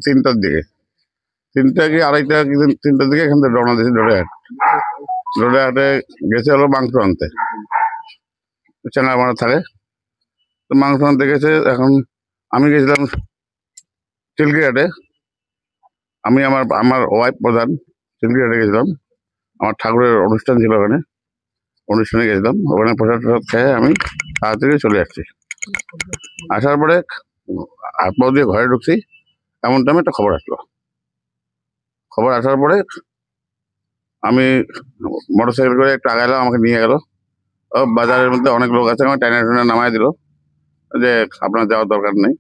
3টার দিকে, 3টা কি 2:30 কি 3টার দিকে এখান থেকে রওনা দিয়েছি ডোডাহাটে গেছে হলো মাংস আনতে, চেঙ্গামারা থাকে, তো মাংস আনতে গেছে। এখন আমি গেছিলাম চিলকিহাটে, আমি আমার আমার ওয়াইফ প্রধান চিলকিহাটে গেছিলাম, আমার ঠাকুরের অনুষ্ঠান ছিল, ওখানে অনুষ্ঠানে গেছিলাম, ওখানে প্রসাদ টসাদ খেয়ে আমি তাড়াতাড়ি চলে আসছি। আসার পরে হাত পা দিয়ে ঘরে ঢুকছি, এমন টাইমে একটা খবর আসলো। খবর আসার পরে আমি মোটরসাইকেল করে একটু আগাইলাম, আমাকে নিয়ে গেল। বাজারের মধ্যে অনেক লোক আছে, আমার টাইনে টাইনে নামাই দিল যে আপনার যাওয়ার দরকার নেই।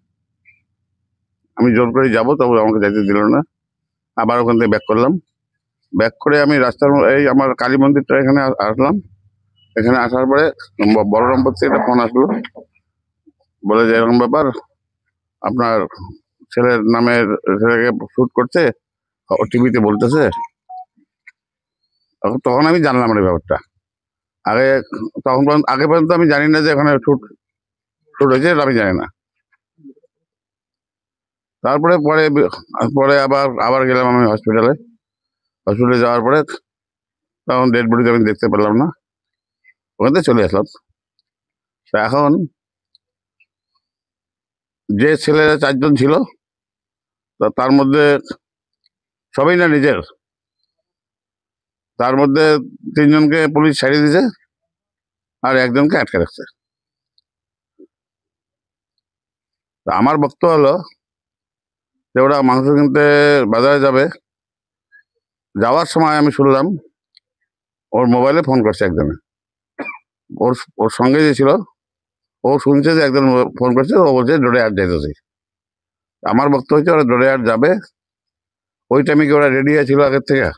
আমি জোর করে যাবো, তবু আমাকে যেতে দিল না। আবার ওখান থেকে ব্যাক করলাম। ব্যাক করে আমি রাস্তার এই আমার কালী মন্দিরটা এখানে আসলাম। এখানে আসার পরে বলরামপুর থেকে একটা ফোন আসলো, বলে যে এরকম ব্যাপার, আপনার ছেলের নামের ছেলেকে শুট করছে, টিভিতে বলতেছে। তখন আমি জানলাম এই ব্যাপারটা। আগে আগে পর্যন্ত আমি জানি না যে এখানে শুট হয়েছে, এটা আমি জানি না। তারপরে পরে পরে আবার আবার গেলাম আমি হসপিটালে যাওয়ার পরে তখন ডেড বডি আমি দেখতে পেলাম না, ওখান থেকে চলে আসলাম। তা এখন যে ছেলেরা 4জন ছিল, তার মধ্যে সবাই না নিজের, তার মধ্যে 3জনকে পুলিশ ছাড়িয়ে দিয়েছে আর 1জনকে আটকে রাখছে। তা আমার বক্তব্য হলো যে ওরা মাংস কিনতে বাজারে যাবে, যাওয়ার সময় আমি শুনলাম ওর মোবাইলে ফোন করছে একজনে, ওর সঙ্গে যে ছিল ও শুনছে যে একজন ফোন করছে, ও বলছে ডোডাহাট যাইতেছে। আমার বক্তব্য হচ্ছে ওরা ডোডাহাট যাবে, ওই টাইমে কি ওরা রেডি হয়েছিল আগের থেকে?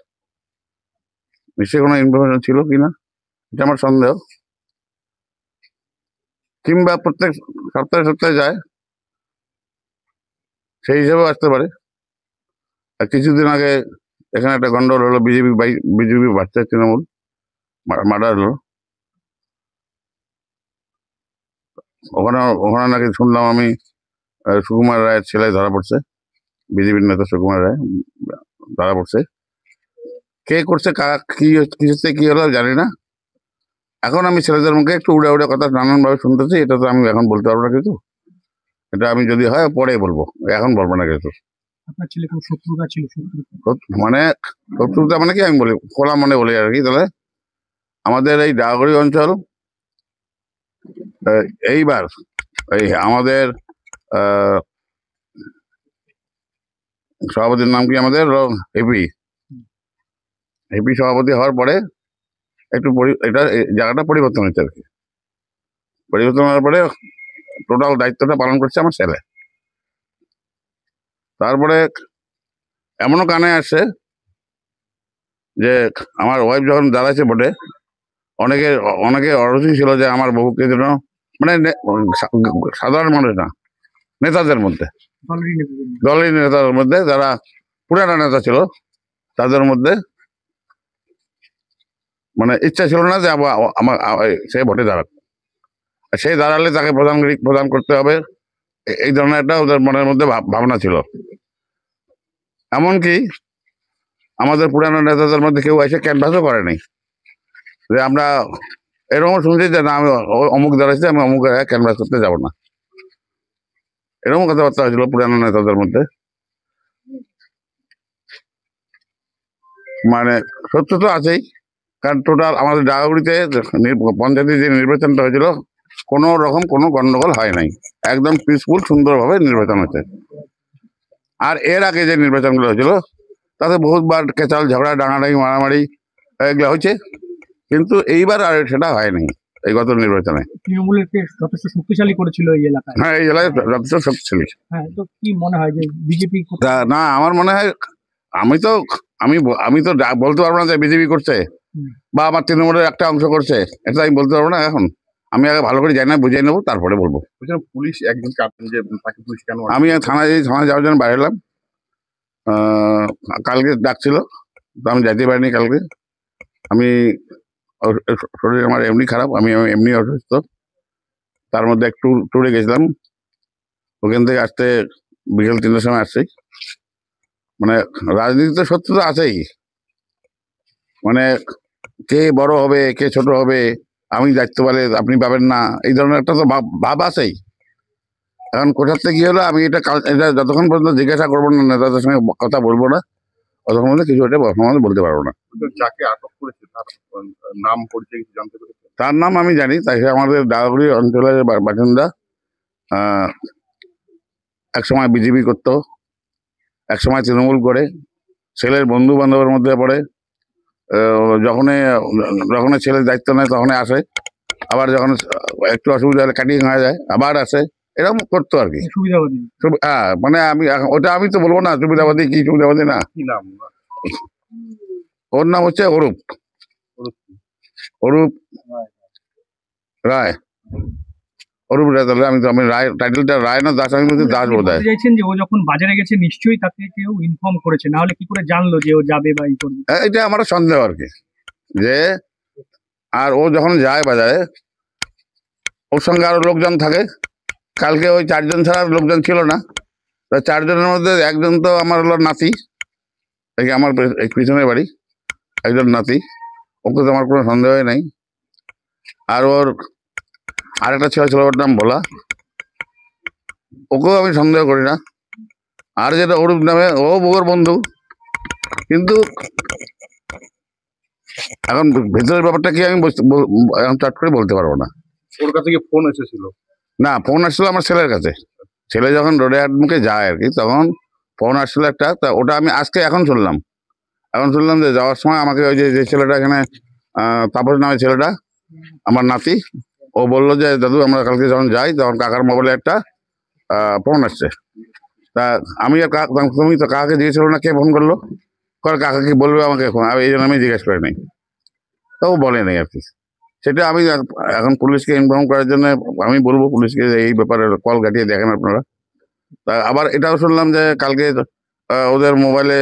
নিশ্চয়ই কোনো ইনফরমেশন ছিল কিনা, এটা আমার সন্দেহ। কিংবা প্রত্যেক সপ্তাহে যায়, সেই হিসেবেও আসতে পারে। আর কিছুদিন আগে এখানে একটা গন্ডগোল হলো, বিজেপি বাচ্চা তৃণমূল মার্ডার হলো, ওখানে ওখানে নাকি শুনলাম আমি সুকুমার রায়ের ছেলে ধরা পড়ছে, বিজেপির নেতা সুকুমার রায় ধরা পড়ছে। কে করছে, কি হলো জানি না। এখন আমি ছেলেদের মুখে একটু উড়ে উড়ে কথা নানানভাবে শুনতেছি, এটা তো আমি এখন বলতে পারবো না কিছু। এটা আমি যদি হয় পরে বলবো, এখন বলবো না কিছু। আপনার ছেলে কোনো শত্রুতা ছিল? মানে শত্রুতা মানে কি, আমি বলি খোলা মনে বলি আর কি। তাহলে আমাদের এই ডাগরি অঞ্চল এইবার এই আমাদের সভাপতির নাম কি, আমাদের এপি সভাপতি হওয়ার পরে একটু এটা জায়গাটা পরিবর্তন হচ্ছে আর কি। পরিবর্তন হওয়ার পরে টোটাল দায়িত্বটা পালন করছে আমার ছেলে। তারপরে এমনও কানে আসছে যে আমার ওয়াইফ যখন দাঁড়াচ্ছে ভোটে, অনেকে অরসি ছিল যে আমার বহুকে যেন, মানে সাধারণ মানুষ না, নেতাদের মধ্যে, দলের নেতাদের মধ্যে যারা পুরানা নেতা ছিল, তাদের মধ্যে মানে ইচ্ছা ছিল না যে আমার সে ভোটে দাঁড়াক, সেই দাঁড়ালে তাকে প্রদান করতে হবে, এই ধরনের একটা ওদের মনের মধ্যে ভাবনা ছিল। এমনকি আমাদের পুরানো নেতাদের মধ্যে কেউ এসে ক্যানভাসও করেনি যে আমরা, এরকম শুনছি যে না আমি অমুক দাঁড়াচ্ছি, আমি অমুক ক্যানভাস করতে যাবো না, এরকম কথাবার্তা হয়েছিল পুরানো নেতাদের মধ্যে। মানে সত্য তো আছেই, কারণ টোটাল আমাদের ডাগাগুড়িতে পঞ্চায়েতের যে নির্বাচনটা হয়েছিল, কোনো রকম কোনো গন্ডগোল হয় নাই, একদম পিসফুল সুন্দরভাবে নির্বাচন হয়েছে। আর এর আগে যে নির্বাচনগুলো হয়েছিল তাতে বহুতবার কেচাল ঝগড়া ডাঙাডাঙি মারামারি এগুলো হয়েছে, কিন্তু এইবার আর সেটা হয়নি এই গত নির্বাচনে। তৃণমূলের যথেষ্ট শক্তিশালী করেছিল এই এলাকায়। হ্যাঁ, এই এলাকায় যথেষ্ট শক্তিশালী। হ্যাঁ, তো কি মনে হয় যে বিজেপি? না, আমার মনে হয় আমি তো বলতে পারবো না যে বিজেপি করছে বা আমার তৃণমূলের একটা অংশ করছে, এটা আমি বলতে পারবো না এখন। আমি আগে ভালো করে জানি না, বুঝিয়ে নেবো, তারপরে বলবো। পুলিশ একজন তাকে পুলিশ কেন? আমি থানায় যাওয়ার জন্য বাইরে এলাম, কালকে ডাকছিল, তো আমি যেতে পারিনি কালকে। আমি শরীর আমার এমনি খারাপ, আমি এমনি অসুস্থ, তার মধ্যে একটু ট্যুরে গেছিলাম, ওখান থেকে আসতে বিকেল 3টার সময় আসছি। মানে রাজনীতিতে শত্রু তো আছেই, মানে কে বড় হবে কে ছোট হবে, আমি দায়িত্ব পেলে আপনি পাবেন না, এই ধরনের একটা তো ভাব আছেই। এখন কোথার থেকে কি হলো আমি এটা যতক্ষণ পর্যন্ত জিজ্ঞাসা করবো না, নেতাদের সঙ্গে কথা বলবো না, ততক্ষণ পর্যন্ত কিছু এটা বর্তমানে বলতে পারবো না। কিন্তু যাকে আটক করেছে তার নাম পরিচয় কিছু জানতে পেরেছে? তার নাম আমি জানি, তাই সে আমাদের ডাগাগুড়ি অঞ্চলের বাসিন্দা। আহ, একসময় বিজেপি করতো, একসময় তৃণমূল করে, ছেলের বন্ধু বান্ধবের মধ্যে পড়ে। যখনই যখনই ছেলের দায়িত্ব নেয় তখনই আসে, আবার যখন একটু অসুবিধা হলে কাটিং হয়ে যায় আবার আসে, এরকম করতো আর কি। সুবিধাবাদী। হ্যাঁ, মানে ওটা আমি তো বলবো না সুবিধাবাদী কি সুবিধাবাদী না। কি নাম? ওর নাম হচ্ছে অরূপ অরূপ রায়। অরূপ রায়, তাহলে আমি রায়, টাইটেলটা রায় না দাস, আমি বলছি দাস আপনি বোধ হয়। বলতে চাইছেন যে ও যখন বাজারে গেছে নিশ্চয়ই তাকে কেউ ইনফর্ম করেছে, না হলে কি করে জানলো যে ও যাবে বা ই করবে? এটা আমার সন্দেহ আর কি, যে আর ও যখন যায় বাজারে ওর সঙ্গে আরো লোকজন থাকে। কালকে ওই 4 জন ছাড়া আর লোকজন ছিল না। তা 4 জনের মধ্যে একজন তো আমার হলো নাতি, এই আমার এই পিছনের বাড়ি, একজন নাতি, ওকে তো আমার কোনো সন্দেহই নাই। আর ওর আরেকটা ছেলে ছিল, ওর নাম ভোলা, ওকেও আমি সন্দেহ করি না। আর যেটা অরূপ নামে, ও বউর বন্ধু, কিন্তু এখন ভেতরের ব্যাপারটা কি আমি এখন চট করে বলতে পারবো না। ওর কাছে কি ফোন এসেছিল? না, ফোন আসছিল আমার ছেলের কাছে। ছেলে যখন রোডে হাট মুখে যায় আর কি, তখন ফোন আসছিল একটা, তা ওটা আমি আজকে এখন শুনলাম যে যাওয়ার সময় আমাকে ওই যে ছেলেটা এখানে তাপস নামে ছেলেটা, আমার নাতি, ও বললো যে দাদু আমরা কালকে যখন যাই তখন কাকার মোবাইলে একটা ফোন আসছে। তা আমি আর তুমি তো কাকাকে জিজ্ঞেস না কে ফোন করলো, কাকা কি বলবে আমাকে এখন, এই জন্য আমি জিজ্ঞেস করি নাই, তো ও বলে নাই আর কি। সেটা আমি এখন পুলিশকে ইনফর্ম করার জন্য আমি বলবো পুলিশকে যে এই ব্যাপারে কল কাটিয়ে দেখেন আপনারা। তা আবার এটাও শুনলাম যে কালকে ওদের মোবাইলে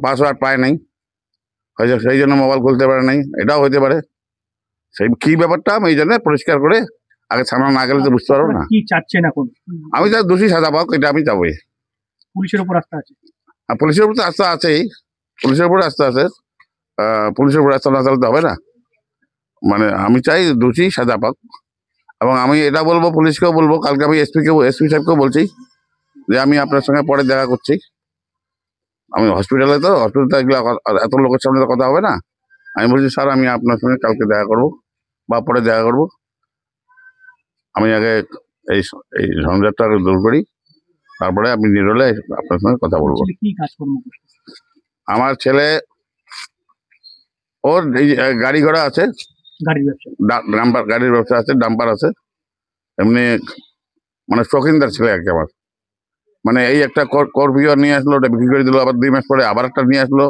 পাসওয়ার্ড পায় নাই, হয়তো সেই জন্য মোবাইল খুলতে পারে নাই, এটাও হতে পারে। সেই কি ব্যাপারটা আমি এই জন্য পরিষ্কার করে আগে থানা না গেলে তো বুঝতে পারবো না। আপনারা কি চাচ্ছেন এখন? আমি তার দোষী সাজা পাক, এটা আমি চাবই। পুলিশের উপর আস্থা আছে? আর পুলিশের উপর তো আস্থা আছেই, পুলিশের উপর আস্থা আছে, পুলিশের উপর আস্থা না চালাতে হবে না। মানে আমি চাই দোষী সাজা পাক, এবং আমি এটা বলবো পুলিশকেও বলবো, কালকে আমি এসপি সাহেবকেও বলছি যে আমি আপনার সঙ্গে পরে দেখা করছি। আমি হসপিটালে এগুলো এত লোকের সামনে তো কথা হবে না। আমি বলছি স্যার আমি আপনার সঙ্গে কালকে দেখা করব বা পরে দেখা করব, আমি আগে এই এই ঝঞ্ঝাটটা আগে দূর করি, তারপরে আমি নিরলে আপনার সঙ্গে কথা বলবো। ছেলে কি কাজকর্ম করছে? আমার ছেলে ওর এই গাড়ি ঘোড়া আছে, গাড়ির ব্যবসা। ডাম্পার গাড়ির ব্যবসা আছে, ডাম্পার আছে, এমনি মানে শৌখিনদার ছেলে আর কি আমার। মানে এই একটা কর্পিও নিয়ে আসলো, ওটা বিক্রি করে দিল, আবার 2 মাস পরে আবার একটা নিয়ে আসলো,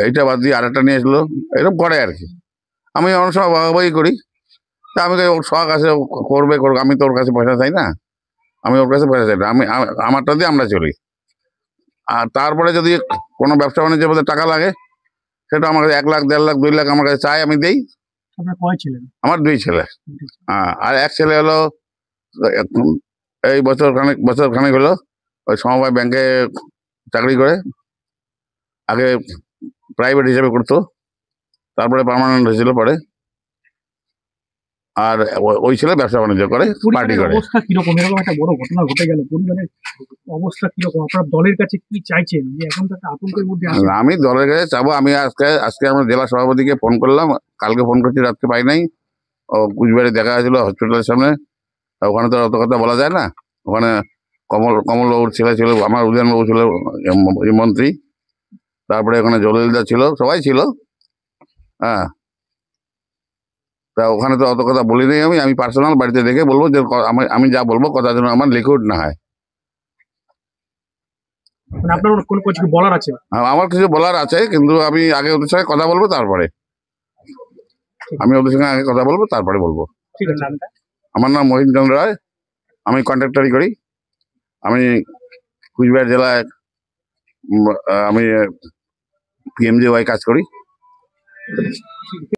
এইটা বাদ দিয়ে আরেকটা নিয়ে আসলো, এরকম করে আর কি। আমি অনেক সময় ভাগাভাগি করি, তা আমি ওর শখ আছে, ও করবে, আমি তো ওর কাছে পয়সা চাই না, আমি ওর কাছে পয়সা চাই না, আমারটা দিয়ে আমরা চলি। আর তারপরে যদি কোনো ব্যবসা বাণিজ্যের মধ্যে টাকা লাগে, সেটা আমার কাছে 1 লাখ 1.5 লাখ 2 লাখ আমার কাছে চাই, আমি দেই। আপনার কয় ছিলেন? আমার 2 ছেলে। আর এক ছেলে হলো এখন এই বছর খানেক হলো ওই সমবায় ব্যাংকে চাকরি করে, আগে প্রাইভেট হিসেবে করতো, তারপরে পার্মানেন্ট হয়েছিল পরে। আর ওই ছেলে ব্যবসা বাণিজ্য করে, পার্টি পরিবারের করে। অবস্থা কিরকম? এরকম একটা বড় ঘটনা ঘটে গেল, পরিবারের অবস্থা কিরকম? আপনার দলের কাছে কি চাইছেন? যে এখন তো একটা আতঙ্কের মধ্যে আছে। আমি দলের কাছে চাবো, আমি আজকে আমার জেলা সভাপতিকে ফোন করলাম, কালকে ফোন করছি, রাত্রে পাই নাই। ও কুচবিহারে দেখা হয়েছিল হসপিটালের সামনে, ওখানে তো অত কথা বলা যায় না। ওখানে কমলবাবুর ছেলে ছিল, আমার উদয়নবাবু ছিল মন্ত্রী, তারপরে ওখানে জলিলদা ছিল, সবাই ছিল। হ্যাঁ, তা ওখানে তো অত কথা বলি নাই, আমি পার্সোনাল বাড়িতে দেখে বলবো যে আমি যা বলবো কথা যেন আমার লিকুইড না হয়। মানে আপনার কোনো কিছু বলার আছে? আমার কিছু বলার আছে, কিন্তু আমি আগে ওদের সঙ্গে কথা বলবো তারপরে, বলবো। ঠিক আছে। আমার নাম মহিন চন্দ্র রায়, আমি কন্ট্রাক্টারি করি, আমি কুচবিহার জেলায় আমি PMJY কাজ করি।